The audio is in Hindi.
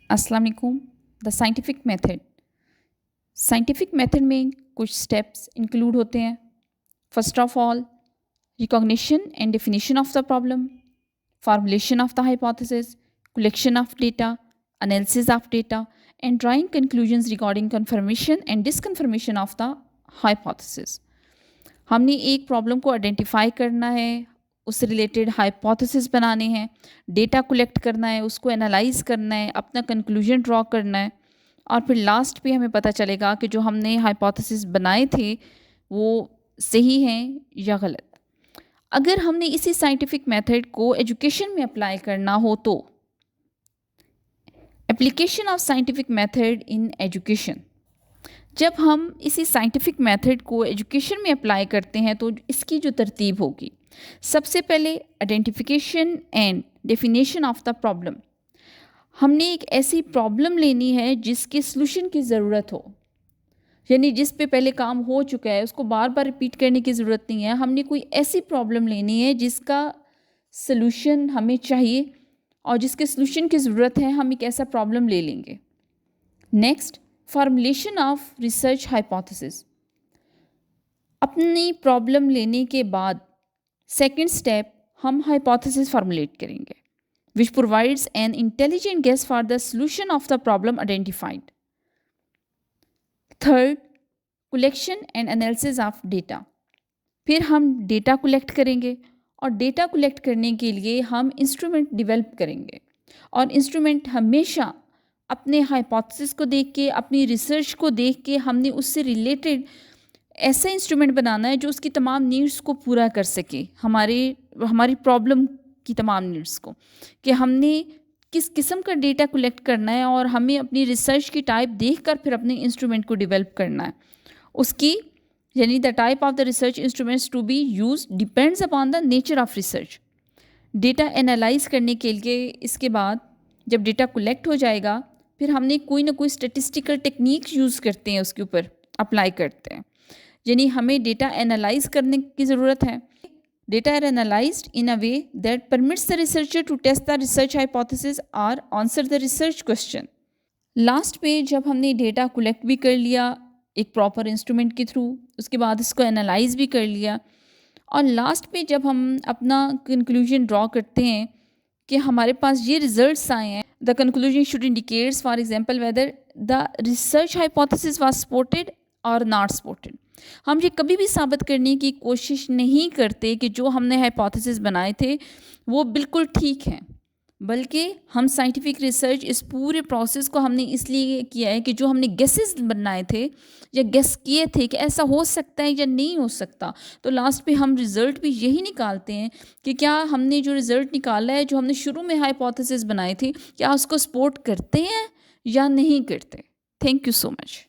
अस्सलाम वालेकुम। The scientific method. Scientific method में कुछ स्टेप्स इंक्लूड होते हैं। First of all, recognition and definition of the problem, formulation of the hypothesis, collection of data, analysis of data and drawing conclusions regarding confirmation and disconfirmation of the hypothesis. हमने एक प्रॉब्लम को आइडेंटिफाई करना है, उससे रिलेटेड हाइपोथेसिस बनाने हैं, डेटा कलेक्ट करना है, उसको एनालाइज करना है, अपना कंक्लूजन ड्रॉ करना है और फिर लास्ट पे हमें पता चलेगा कि जो हमने हाइपोथेसिस बनाए थे वो सही हैं या गलत। अगर हमने इसी साइंटिफिक मेथड को एजुकेशन में अप्लाई करना हो तो application of scientific method in education. जब हम इसी साइंटिफिक मेथड को एजुकेशन में अप्लाई करते हैं तो इसकी जो तरतीब होगी, सबसे पहले identification and definition of the problem. हमने एक ऐसी प्रॉब्लम लेनी है जिसके सलूशन की ज़रूरत हो, यानी जिस पे पहले काम हो चुका है, उसको बार बार रिपीट करने की ज़रूरत नहीं है। हमने कोई ऐसी प्रॉब्लम लेनी है जिसका सलूशन हमें चाहिए और जिसके सलूशन की ज़रूरत है, हम एक ऐसा प्रॉब्लम ले लेंगे। Next, formulation of research hypothesis. अपनी प्रॉब्लम लेने के बाद सेकंड स्टेप हम हाइपोथेसिस फार्मुलेट करेंगे which provides an intelligent guess for the solution of the problem identified. Third, collection and analysis of data. फिर हम डेटा कलेक्ट करेंगे और डेटा कलेक्ट करने के लिए हम इंस्ट्रूमेंट डेवलप करेंगे और इंस्ट्रूमेंट हमेशा अपने हाइपोथेसिस को देख के, अपनी रिसर्च को देख के हमने उससे रिलेटेड ऐसा इंस्ट्रूमेंट बनाना है जो उसकी तमाम नीड्स को पूरा कर सके, हमारी प्रॉब्लम की तमाम नीड्स को, कि हमने किस किस्म का डेटा कलेक्ट करना है और हमें अपनी रिसर्च की टाइप देखकर फिर अपने इंस्ट्रूमेंट को डेवलप करना है। उसकी यानी the type of the research instruments to be use depends upon the nature of research. Data analyse करने के लिए इसके बाद जब डेटा कलेक्ट हो जाएगा, फिर हमने कोई ना कोई स्टेटिस्टिकल टेक्निक यूज़ करते हैं, उसके ऊपर अप्लाई करते हैं, यानी हमें डेटा एनालाइज करने की ज़रूरत है। Data are analyzed in a way that permits the researcher to test the research hypothesis or answer the research question. Last पे जब हमने डेटा कलेक्ट भी कर लिया एक प्रॉपर इंस्ट्रूमेंट के थ्रू, उसके बाद इसको एनालाइज भी कर लिया और लास्ट पे जब हम अपना कंक्लूजन ड्रॉ करते हैं कि हमारे पास ये रिजल्ट्स आए हैं, the conclusion should indicates for example whether the research hypothesis was supported और नॉट सपोर्टेड। हम ये कभी भी साबित करने की कोशिश नहीं करते कि जो हमने हाइपोथेसिस बनाए थे वो बिल्कुल ठीक हैं, बल्कि हम साइंटिफिक रिसर्च इस पूरे प्रोसेस को हमने इसलिए किया है कि जो हमने गेसेस बनाए थे या गेस किए थे कि ऐसा हो सकता है या नहीं हो सकता, तो लास्ट पे हम रिज़ल्ट भी यही निकालते हैं कि क्या हमने जो रिज़ल्ट निकाला है, जो हमने शुरू में हाइपोथेसिस बनाए थे, क्या उसको सपोर्ट करते हैं या नहीं करते। Thank you so much.